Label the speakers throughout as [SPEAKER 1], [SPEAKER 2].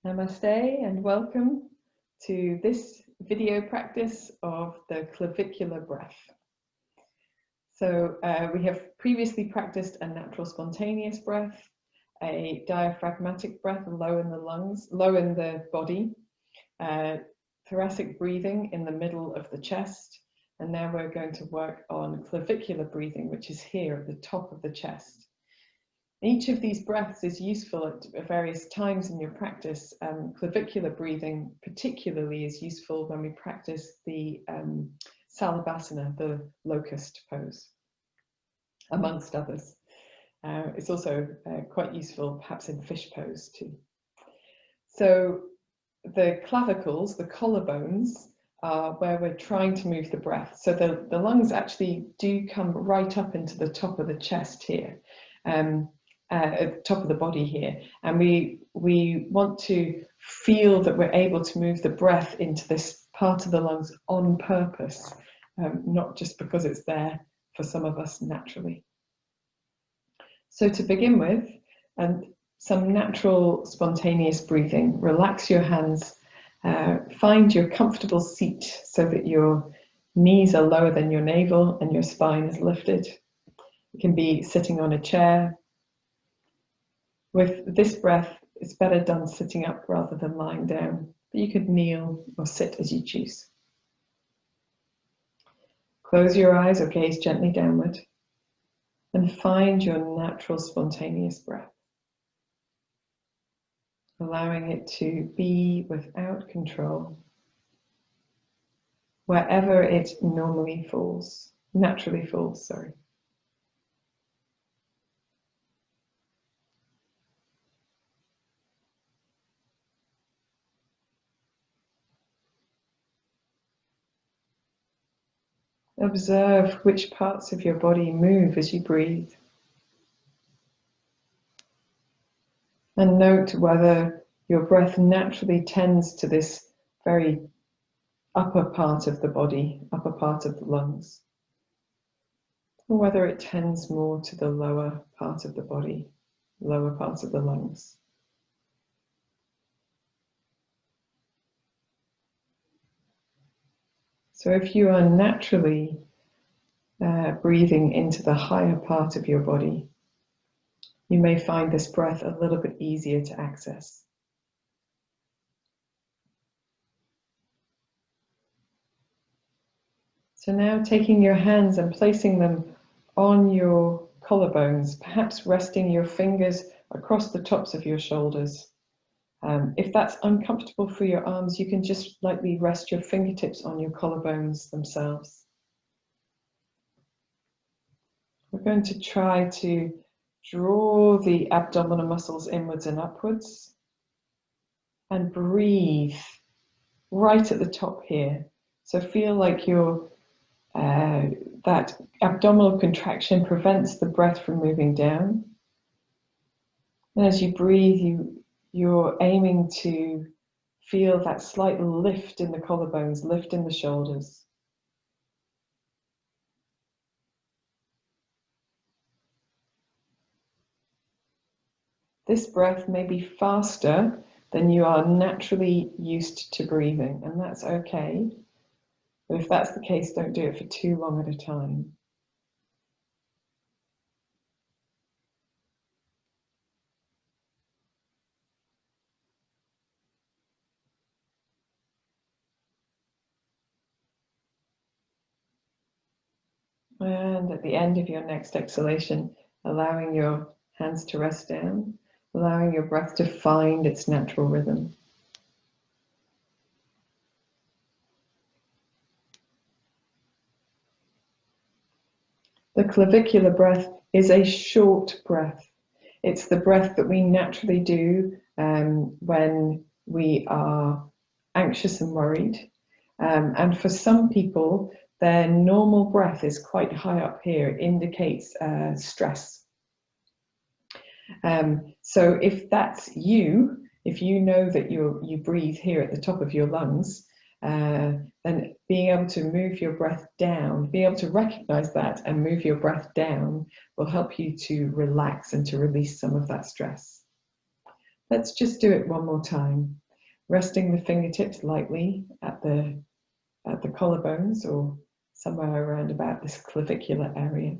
[SPEAKER 1] Namaste and welcome to this video practice of the clavicular breath. So we have previously practiced a natural spontaneous breath, a diaphragmatic breath low in the lungs, low in the body, thoracic breathing in the middle of the chest, and now we're going to work on clavicular breathing, which is here at the top of the chest. Each of these breaths is useful at various times in your practice. Clavicular breathing particularly is useful when we practice the Salabhasana, the Locust pose, amongst others. It's also quite useful perhaps in fish pose too. So the clavicles, the collarbones, are where we're trying to move the breath. So the lungs actually do come right up into the top of the chest here. At the top of the body here, and we want to feel that we're able to move the breath into this part of the lungs on purpose, not just because it's there for some of us naturally. So to begin with, some natural spontaneous breathing. Relax your hands, find your comfortable seat so that your knees are lower than your navel and your spine is lifted. You can be sitting on a chair. With this breath, it's better done sitting up rather than lying down, but you could kneel or sit as you choose. Close your eyes or gaze gently downward and find your natural spontaneous breath, allowing it to be without control, wherever it naturally falls. Observe which parts of your body move as you breathe. And note whether your breath naturally tends to this very upper part of the body, upper part of the lungs, or whether it tends more to the lower part of the body, lower part of the lungs. So if you are naturally breathing into the higher part of your body, you may find this breath a little bit easier to access. So now taking your hands and placing them on your collarbones, perhaps resting your fingers across the tops of your shoulders. If that's uncomfortable for your arms, you can just lightly rest your fingertips on your collarbones themselves. We're going to try to draw the abdominal muscles inwards and upwards and breathe right at the top here. So feel like that abdominal contraction prevents the breath from moving down. And as you breathe, you're aiming to feel that slight lift in the collarbones, lift in the shoulders. This breath may be faster than you are naturally used to breathing, and that's okay. But if that's the case, don't do it for too long at a time. And at the end of your next exhalation, allowing your hands to rest down, allowing your breath to find its natural rhythm. The clavicular breath is a short breath. It's the breath that we naturally do when we are anxious and worried. And for some people, their normal breath is quite high up here. It indicates stress. So if that's you, if you know that you breathe here at the top of your lungs, then being able to move your breath down, being able to recognize that and move your breath down will help you to relax and to release some of that stress. Let's just do it one more time, resting the fingertips lightly at the collarbones or somewhere around about this clavicular area.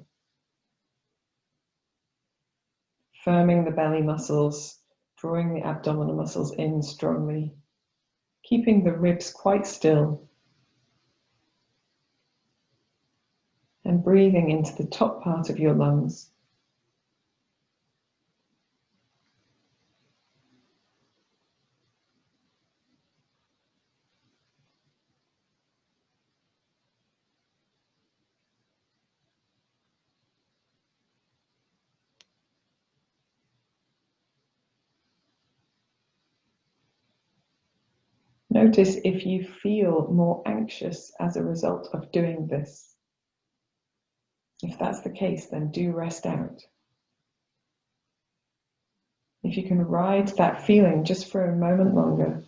[SPEAKER 1] Firming the belly muscles, drawing the abdominal muscles in strongly, keeping the ribs quite still, and breathing into the top part of your lungs. Notice if you feel more anxious as a result of doing this. If that's the case, then do rest out. If you can ride that feeling just for a moment longer.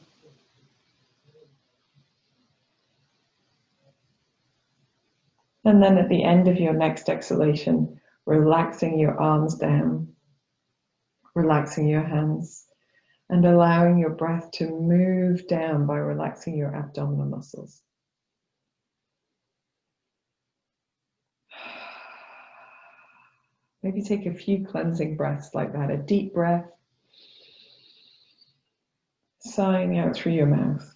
[SPEAKER 1] And then at the end of your next exhalation, relaxing your arms down, relaxing your hands, and allowing your breath to move down by relaxing your abdominal muscles. Maybe take a few cleansing breaths like that. A deep breath, sighing out through your mouth.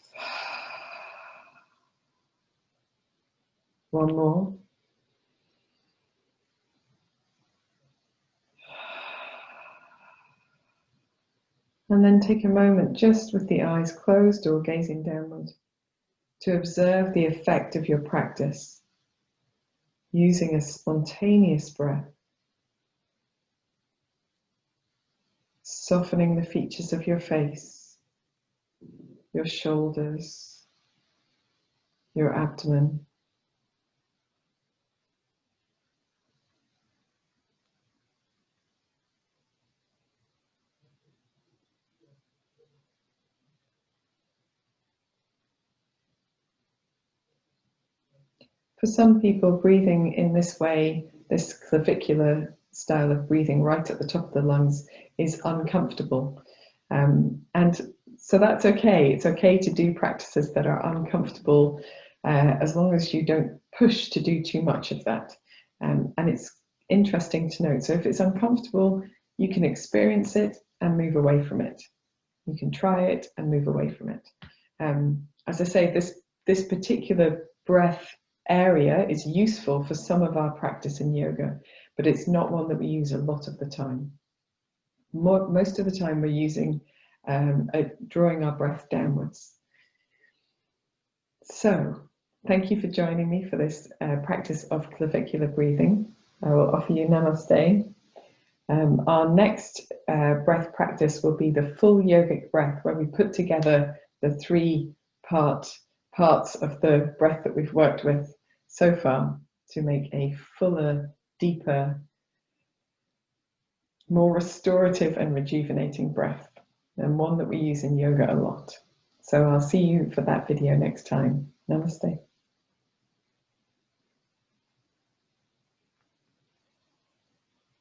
[SPEAKER 1] One more. And then take a moment just with the eyes closed or gazing downward to observe the effect of your practice using a spontaneous breath, softening the features of your face, your shoulders, your abdomen. For some people, breathing in this way, this clavicular style of breathing right at the top of the lungs, is uncomfortable. And so that's okay. It's okay to do practices that are uncomfortable as long as you don't push to do too much of that. And it's interesting to note. So if it's uncomfortable, you can experience it and move away from it. You can try it and move away from it. As I say, this particular breath area is useful for some of our practice in yoga, but it's not one that we use a lot of the time. Most of the time we're using drawing our breath downwards. So thank you for joining me for this practice of clavicular breathing. I will offer you namaste. Our next breath practice will be the full yogic breath, where we put together the three parts of the breath that we've worked with so far to make a fuller, deeper, more restorative and rejuvenating breath, and one that we use in yoga a lot. So I'll see you for that video next time. Namaste.